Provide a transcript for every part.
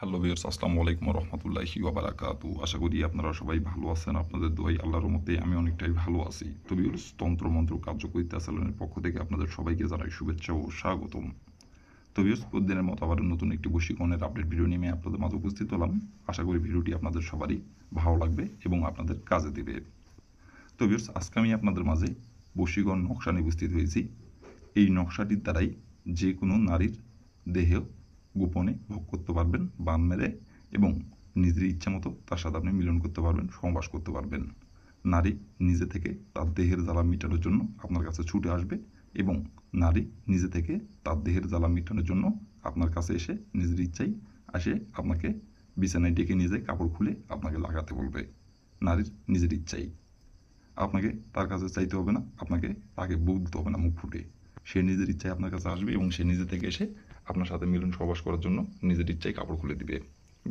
Hello viewers, আসসালামু আলাইকুম ওয়া রাহমাতুল্লাহি ওয়া বারাকাতুহু। আশা করি আপনারা সবাই ভালো আছেন। আপনাদের দোয়ায় আল্লাহর রহমতে আমি অনেকটাই ভালো আছি। তো ভিউয়ার্স, তন্ত্রমন্ত্র কার্যকরিতা চ্যানেলের পক্ষ থেকে আপনাদের সবাইকে জানাই শুভেচ্ছা ও স্বাগতম। তো ভিউয়ার্স, প্রতিদিনের মতো আবার নতুন একটি বশীকরণের আপডেট ভিডিও নিয়ে আমি আপনাদের মাঝে উপস্থিত হলাম। আশা করি ভিডিওটি আপনাদের সবারই ভালো লাগবে এবং আপনাদের কাজে দিবে। তো ভিউয়ার্স, আজকে আমি আপনাদের মাঝে বশীকরণ নকশা নিয়ে উপস্থিত হয়েছি। এই নকশাটির দ্বারাই যে কোনো নারীর দেহে গোপনে ভোগ করতে পারবেন বান মেরে এবং নিজের ইচ্ছা মতো তার সাথে আপনি মিলন করতে পারবেন, সহবাস করতে পারবেন। নারী নিজে থেকে তার দেহের জ্বালা মেটানোর জন্য আপনার কাছে ছুটে আসবে এবং নারী নিজে থেকে তার দেহের জ্বালা মেটানোর জন্য আপনার কাছে এসে নিজের ইচ্ছাই আসে আপনাকে বিছানায় ডেকে নিয়ে যায়, কাপড় খুলে আপনাকে লাগাতে বলবে। নারীর নিজের ইচ্ছাই, আপনাকে তার কাছে চাইতে হবে না, আপনাকে তাকে বলতে হবে না মুখ ফুটে। সে নিজের ইচ্ছায় আপনার কাছে আসবে এবং সে নিজে থেকে এসে আপনার সাথে মিলন সহবাস করার জন্য নিজের ইচ্ছায় কাপড় খুলে দিবে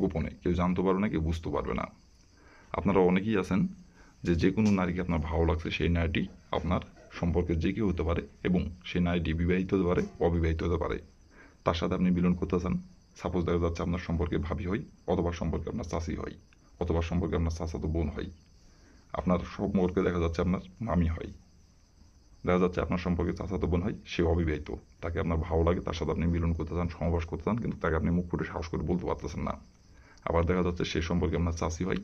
গোপনে। কেউ জানতে পারবে না, কেউ বুঝতে পারবে না। আপনারা অনেকেই আছেন যে কোনো নারীকে আপনার ভালো লাগছে, সেই নারীটি আপনার সম্পর্কে যে কেউ হতে পারে এবং সেই নারীটি বিবাহিত হতে পারে, অবিবাহিত হতে পারে। তার সাথে আপনি মিলন করতে চান। সাপোজ দেখা যাচ্ছে আপনার সম্পর্কে ভাবি হয়, অথবা সম্পর্কে আপনার চাচি হয়, অথবা সম্পর্কে আপনার চাচাতো বোন হয়, আপনার সম্পর্কে দেখা যাচ্ছে আপনার মামি হয়, দেখা যাচ্ছে আপনার সম্পর্কে চাচাতো বোন হয়, সে অবিবাহিত। তাকে আপনার ভালো লাগে, তার সাথে আপনি মিলন করতে চান, সমাবাস করতে চান, কিন্তু তাকে আপনি মুখ ফুটে সাহস করে বলতে পারতেছেন না। আবার দেখা যাচ্ছে সে সম্পর্কে আপনার চাচি হয়,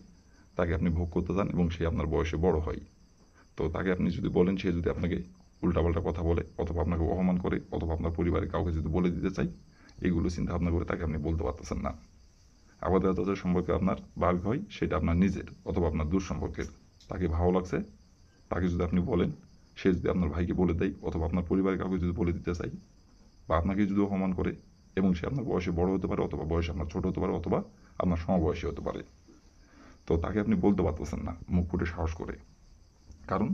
তাকে আপনি ভোগ করতে চান এবং সে আপনার বয়সে বড় হয়। তো তাকে আপনি যদি বলেন, সে যদি আপনাকে উল্টাপাল্টা কথা বলে, অথবা আপনাকে অপমান করে, অথবা আপনার পরিবারের কাউকে যদি বলে দিতে চাই, এগুলো চিন্তা ভাবনা করে তাকে আপনি বলতে পারতেছেন না। আবার দেখা যাচ্ছে সম্পর্কে আপনার ভাবি হয়, সেটা আপনার নিজের অথবা আপনার দূর সম্পর্কের। তাকে ভালো লাগছে, তাকে যদি আপনি বলেন, সে যদি আপনার ভাইকে বলে দেয়, অথবা আপনার পরিবারের কাউকে যদি বলে দিতে চাই, বা আপনাকে যদি অপমান করে, এবং সে আপনার বয়সে বড় হতে পারে, অথবা বয়সে আপনার ছোট হতে পারে, অথবা আপনার সমবয়সী হতে পারে, তো তাকে আপনি বলতে পারতেছেন না মুখ ফুটে সাহস করে। কারণ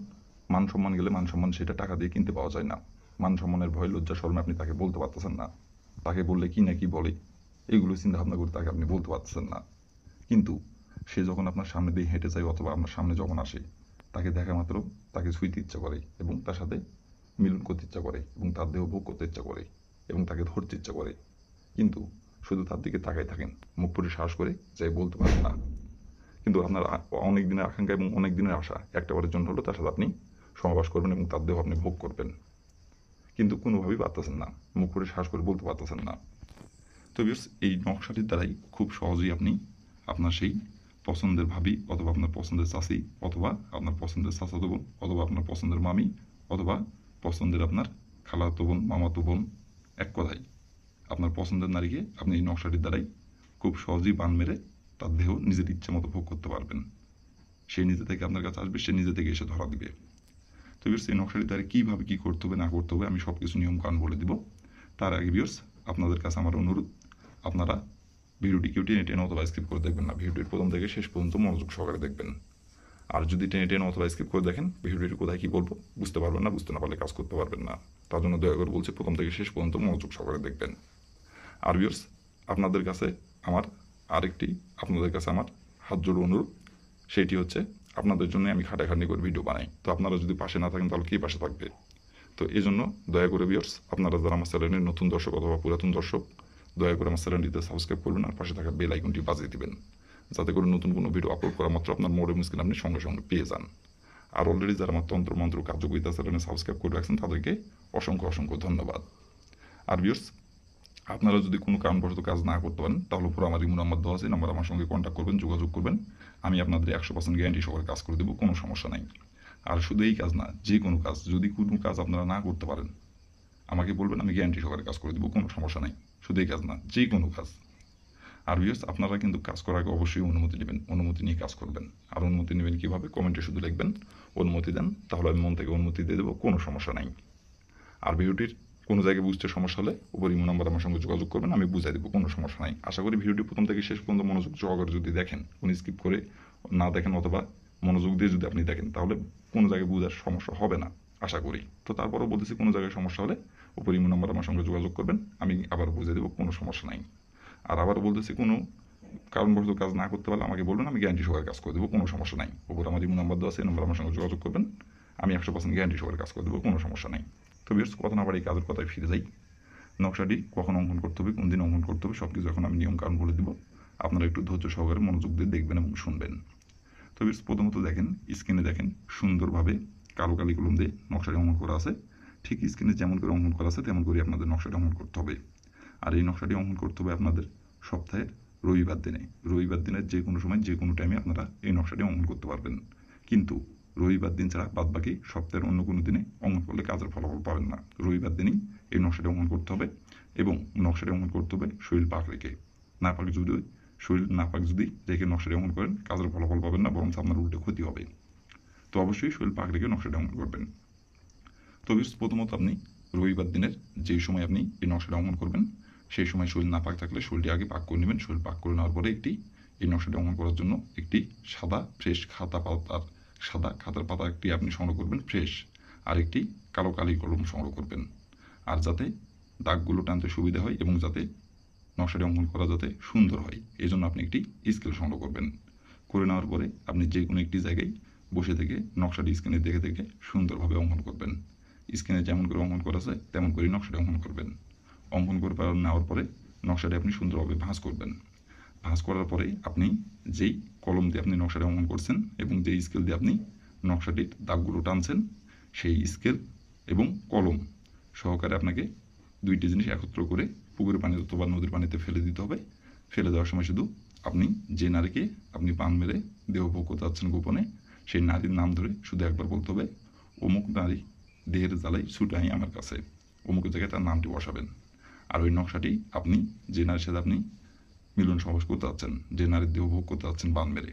মান সম্মান গেলে মান সম্মান সেটা টাকা দিয়ে কিনতে পাওয়া যায় না। মান সম্মানের ভয়, লজ্জা, শরমে আপনি তাকে বলতে পারতেছেন না। তাকে বললে কি না কি বলে, এগুলো চিন্তা ভাবনা করে তাকে আপনি বলতে পারতেছেন না। কিন্তু সে যখন আপনার সামনে দিয়ে হেঁটে যায়, অথবা আপনার সামনে যখন আসে, তাকে দেখা মাত্র তাকে ছুঁইতে ইচ্ছা করে এবং তার সাথে মিলন করতে ইচ্ছা করে এবং তার দেহ ভোগ করতে ইচ্ছা করে এবং তাকে ধরতে ইচ্ছা করে, কিন্তু শুধু তার দিকে তাকাই থাকেন, মুখ ফুটে সাহস করে যাই বলতে পারেন না। কিন্তু আপনার অনেক দিনের আকাঙ্ক্ষা এবং অনেক দিনের আশা, একটা বারের জন্য হলো তার সাথে আপনি সমাবাস করবেন এবং তার দেহ আপনি ভোগ করবেন, কিন্তু কোনোভাবেই পারতেছেন না, মুখ ফুটে সাহস করে বলতে পারতেছেন না। তো ভিউয়ার্স, এই নকশাটির দ্বারাই খুব সহজেই আপনি আপনার সেই পছন্দের ভাবি, অথবা আপনার পছন্দের চাচি, অথবা আপনার পছন্দের চাচাতো বোন, অথবা আপনার পছন্দের মামি, অথবা পছন্দের আপনার খালাতো বোন, মামাতো বোন, এক কথায় আপনার পছন্দের নারীকে আপনি এই নকশাটির দ্বারাই খুব সহজেই বান মেরে তার দেহ নিজের ইচ্ছে মতো ভোগ করতে পারবেন। সে নিজে থেকে আপনার কাছে আসবে, সে নিজে থেকে এসে ধরা দিবে। তো ভিউয়ার্স, এই নকশাটি দ্বারা কীভাবে কী করতে হবে না করতে হবে আমি সব কিছু নিয়মকানুন বলে দিব। তার আগে ভিউয়ার্স, আপনাদের কাছে আমার অনুরোধ, আপনারা ভিডিওটি কেউ টেনে টেনে অথবা স্কিপ করে দেখবেন না। ভিডিওটির প্রথম থেকে শেষ পর্যন্ত মনোযোগ সহকারে দেখবেন। আর যদি টেনে টেনে অথবা স্কিপ করে দেখেন, ভিডিওটির কোথায় কী বলবো বুঝতে পারবেন না, বুঝতে না পারলে কাজ করতে পারবেন না। তার জন্য দয়া করে বলছি, প্রথম থেকে শেষ পর্যন্ত মনোযোগ সহকারে দেখবেন। আর ভিউয়ার্স, আপনাদের কাছে আমার হাত জোড়ো অনুরোধ, সেইটি হচ্ছে আপনাদের জন্য আমি খাটাখাটনি করে ভিডিও বানাই। তো আপনারা যদি পাশে না থাকেন তাহলে কে পাশে থাকবে? তো এই জন্য দয়া করে ভিউয়ার্স, আপনারা যারা আমার চ্যানেলের নতুন দর্শক অথবা পুরাতন দর্শক, দয়া করে আমার চ্যানেলটিতে সাবস্ক্রাইব করবেন আর পাশে থাকা বেল আইকনটি বাজিয়ে দিবেন, যাতে করে নতুন কোনো ভিডিও আপলোড করা মাত্র আপনার মোবাইল স্ক্রিন আপনি সঙ্গে সঙ্গে পেয়ে যান। আর অলরেডি যারা আমার তন্ত্র মন্ত্র কার্যকরিতা চ্যানেলে সাবস্ক্রাইব করে রাখছেন, তাদেরকে অসংখ্য অসংখ্য ধন্যবাদ। আর ভিউয়ার্স, আপনারা যদি কোনো কারণবশত কাজ না করতে পারেন, তাহলে উপর আমার ইমো নাম্বার দেওয়া আছে, নাম্বার আমার সঙ্গে কন্ট্যাক্ট করবেন, যোগাযোগ করবেন। আমি আপনাদের 100% গ্যারান্টি সহকারে কাজ করে দেবো, কোনো সমস্যা নাই। আর শুধু এই কাজ না, যে কোনো কাজ, যদি কোনো কাজ আপনারা না করতে পারেন আমাকে বলবেন, আমি গ্যারান্টি সহকারে কাজ করে দেবো, কোনো সমস্যা নাই। শুধু এই কাজ না, যে কোনো কাজ। আর ভিউয়ার্স, আপনারা কিন্তু কাজ করার আগে অবশ্যই অনুমতি নেবেন, অনুমতি নিয়ে কাজ করবেন। আর অনুমতি নেবেন কীভাবে? কমেন্টে শুধু লিখবেন অনুমতি দেন, তাহলে আমি মন থেকে অনুমতি দিয়ে দেবো, কোনো সমস্যা নাই। আর ভিডিওটির কোনো জায়গায় বুঝতে সমস্যা হলে উপর ইমো নাম্বার আমার সঙ্গে যোগাযোগ করবেন, আমি বুঝাই দেবো, কোনো সমস্যা নাই। আশা করি ভিডিওটি প্রথম থেকে শেষ পর্যন্ত মনোযোগ সহকারে যদি দেখেন, কোনো স্কিপ করে না দেখেন, অথবা মনোযোগ দিয়ে যদি আপনি দেখেন, তাহলে কোনো জায়গায় বোঝার সমস্যা হবে না আশা করি। তো তারপরেও বলতেছি, কোনো জায়গায় সমস্যা হলে উপর ইমো নাম্বার আমার সঙ্গে যোগাযোগ করবেন, আমি আবার বুঝিয়ে দেবো, কোনো সমস্যা নাই। আর আবার বলতেছি, কোনো কারণবশত কাজ না করতে পারলে আমাকে বলবেন, আমি গ্যারান্টি সহকারে কাজ করে দেবো, কোনো সমস্যা নাই। উপর আমার ইমো নাম্বার দেওয়া আছে, এই নাম্বার আমার সঙ্গে যোগাযোগ করবেন, আমি 100% গ্যারান্টি সহকারে কাজ করে দেবো, কোনো সমস্যা নাই। তো ভিউয়ার্স, কথা না বাড়ি কাজের কথায় ফিরে যাই। নকশাটি কখন অঙ্কন করতে হবে, কোন দিন অঙ্কন করতে হবে, সব কিছু এখন আমি নিয়মকানুন বলে দেবো। আপনারা একটু ধৈর্য সহকারে মনোযোগ দিয়ে দেখবেন এবং শুনবেন। তো প্রথমত দেখেন, স্ক্রিনে দেখেন সুন্দরভাবে কালো কালি কলম দিয়ে নকশাটি অঙ্কন করা আছে। ঠিক স্ক্রিনে যেমন করে অঙ্কন করা আছে তেমন করে আপনাদের নকশাটি অঙ্কন করতে হবে। আর এই নকশাটি অঙ্কন করতে হবে আপনাদের সপ্তাহের রবিবার দিনে। রবিবার দিনের যে কোনো সময় যে কোনো টাইমে আপনারা এই নকশাটি অঙ্কন করতে পারবেন। কিন্তু রবিবার দিন ছাড়া বাদ বাকি সপ্তাহের অন্য কোনো দিনে অঙ্কন করলে কাজের ফলাফল পাবেন না। রবিবার দিনই এই নকশাটি অঙ্কন করতে হবে এবং নকশাটি অঙ্কন করতে হবে শরীর পাক রেখে। শরীর না পাক যদি রেখে নকশাটি অঙ্কন করেন কাজের ফলাফল পাবেন না, বরং আপনার উল্টে ক্ষতি হবে। তো অবশ্যই শরীর পাক রেখে নকশাটি অঙ্কন করবেন। তো প্রথমত আপনি রবিবার দিনের যেই সময় আপনি এই নকশাটা অঙ্কন করবেন সেই সময় শরীর না পাক থাকলে শরীরটি আগে পাক করে নেবেন। শরীর পাক করে নেওয়ার পরে এই নকশাটি অঙ্কন করার জন্য একটি সাদা ফ্রেশ খাতার পাতা একটি আপনি সংগ্রহ করবেন ফ্রেশ, আর একটি কালো কালি কলম সংগ্রহ করবেন। আর যাতে দাগগুলো টানতে সুবিধা হয় এবং যাতে নকশাটি অঙ্কন করা যাতে সুন্দর হয় এই জন্য আপনি একটি স্কেল সংগ্রহ করবেন। করে নেওয়ার পরে আপনি যে কোনো একটি জায়গায় বসে থেকে নকশাটি স্ক্রিনে দেখে দেখে সুন্দরভাবে অঙ্কন করবেন। স্ক্রিনে যেমন করে অঙ্কন করা যায় তেমন করে নকশাটি অঙ্কন করবেন। অঙ্কন করে নেওয়ার পরে নকশাটি আপনি সুন্দরভাবে ভাঁজ করবেন। ভাঁজ করার পরে আপনি যেই কলম দিয়ে আপনি নকশাটি অঙ্কন করছেন এবং যেই স্কেল দিয়ে আপনি নকশাটির দাগগুলো টানছেন সেই স্কেল এবং কলম সহকারে আপনাকে দুইটি জিনিস একত্র করে পুকুরের পানি অথবা নদীর পানিতে ফেলে দিতে হবে। ফেলে দেওয়ার সময় শুধু আপনি যে নারীকে আপনি পান মেরে দেহভোগ করতে যাচ্ছেন গোপনে সেই নারীর নাম ধরে শুধু একবার বলতে হবে, অমুক নারী দেহের জ্বালাই ছুটাই আমার কাছে, অমুক জায়গায় তার নামটি বসাবেন। আর ওই নকশাটি আপনি যে নারীর সাথে আপনি মিলন সহবাস করতে যাচ্ছেন, যে নারীর দেহ ভোগ করতে যাচ্ছেন বান মেরে,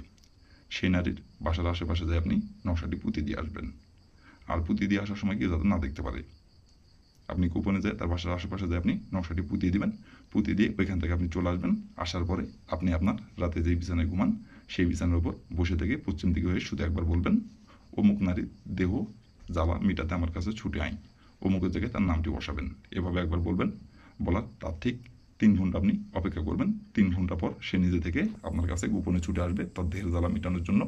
সেই নারীর বাসার আশেপাশে যায় আপনি নকশাটি পুঁতে দিয়ে আসবেন। আর পুঁতে দিয়ে আসার সময় কেউ যাতে না দেখতে পারে আপনি গোপনে যায় তার বাসার আশেপাশে যায় আপনি নকশাটি পুঁতিয়ে দিবেন। পুঁতিয়ে দিয়ে ওইখান থেকে আপনি চলে আসবেন। আসার পরে আপনি আপনার রাতে যেই বিছানায় ঘুমান সেই বিছানার উপর বসে থেকে পশ্চিম দিকে হয়ে শুধু একবার বলবেন, অমুক নারীর দেহ জ্বালা মিটাতে আমার কাছে ছুটে আইন, অমুকের জায়গায় তার নামটি বসাবেন। এভাবে একবার বলবেন। বলার তার ঠিক 3 ঘন্টা আপনি অপেক্ষা করবেন। 3 ঘন্টা পর সে নিজে থেকে আপনার কাছে গোপনে ছুটে আসবে তার দেহের জ্বালা মেটানোর জন্য,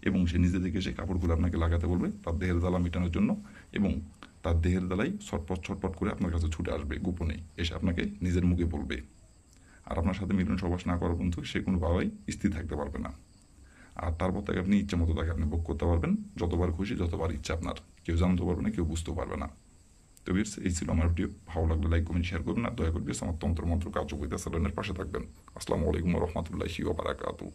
এবং সে নিজে থেকে সে কাপড়গুলো আপনাকে লাগাতে বলবে তার দেহের জ্বালা মেটানোর জন্য, এবং তার দেহের জ্বালাই ছটপট করে আপনার কাছে ছুটে আসবে গোপনে এসে আপনাকে নিজের মুখে বলবে। আর আপনার সাথে মিলন সহবাস না করার পর্যন্ত সে কোনোভাবেই স্থির থাকতে পারবে না। আর তারপর তাকে আপনি ইচ্ছা মতো তাকে আপনি ভোগ করতে পারবেন, যতবার খুশি যতবার ইচ্ছা আপনার। কেউ জানতে পারবে না, কেউ বুঝতেও পারবে না। তো এই ছিল আমার ভিডিও। ভালো লাগলে লাইক কমেন্ট শেয়ার করবেন, আর দয়া করে আমার তন্ত্র মন্ত্র কার্যকরিতা চ্যানেলের পাশে থাকবেন। আসসালামু আলাইকুম ওয়া রাহমাতুল্লাহি ওয়া বারাকাতুহু।